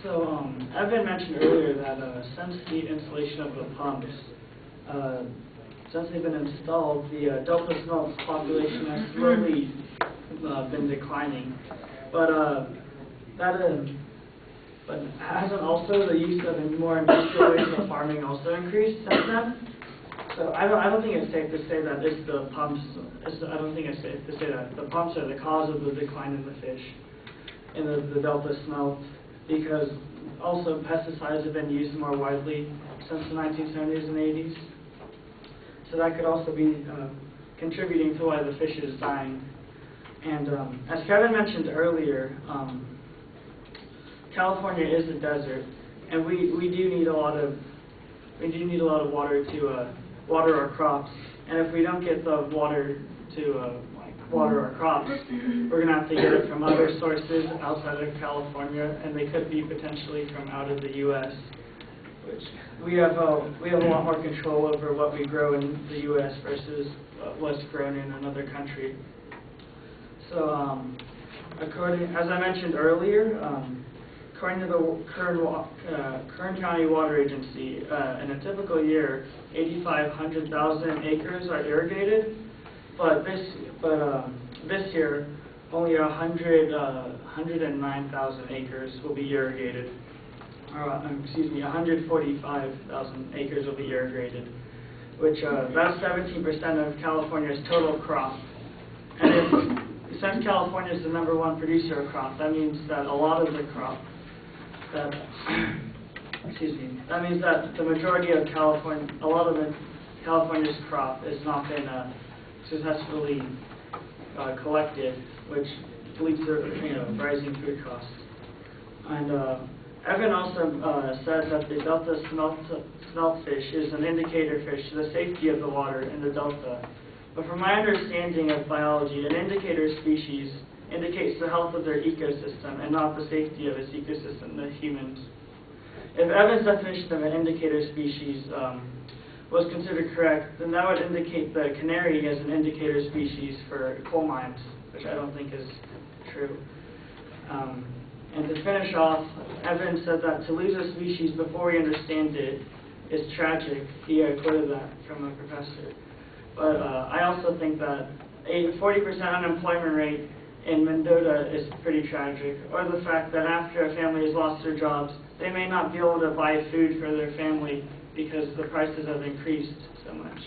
Evan mentioned earlier that since the installation of the pumps, since they've been installed, the Delta Smelt population has slowly been declining. But but hasn't also the use of more industrial ways of farming also increased since then? So I don't think it's safe to say that it's the pumps. I don't think it's safe to say that the pumps are the cause of the decline in the fish in the Delta Smelt, because also pesticides have been used more widely since the 1970s and 80s. So that could also be contributing to why the fish is dying. And as Kevin mentioned earlier, California is a desert, and we do need a lot of water to water our crops. And if we don't get the water to water our crops, we're going to have to get it from other sources outside of California, and they could be potentially from out of the U.S., which we have a lot more control over what we grow in the U.S. versus what's grown in another country. So, as I mentioned earlier, according to the Kern County Water Agency, in a typical year, 8,500,000 acres are irrigated, but this year, only 109,000 acres will be irrigated. Excuse me, 145,000 acres will be irrigated, which that's 17% of California's total crop. And since California is the #1 producer of crop, that means that a lot of the crop, that means that the majority of California's crop has not been successfully collected, which leads to rising food costs. And Evan also said that the Delta Smelt fish is an indicator fish to the safety of the water in the Delta. But from my understanding of biology, an indicator species indicates the health of their ecosystem and not the safety of its ecosystem, the humans. If Evan's definition of an indicator species was considered correct, then that would indicate the canary as an indicator species for coal mines, which I don't think is true. And to finish off, Evan said that to lose a species before we understand it is tragic. He quoted that from a professor. But I also think that a 40% unemployment rate in Mendota is pretty tragic, or the fact that after a family has lost their jobs, they may not be able to buy food for their family because the prices have increased so much.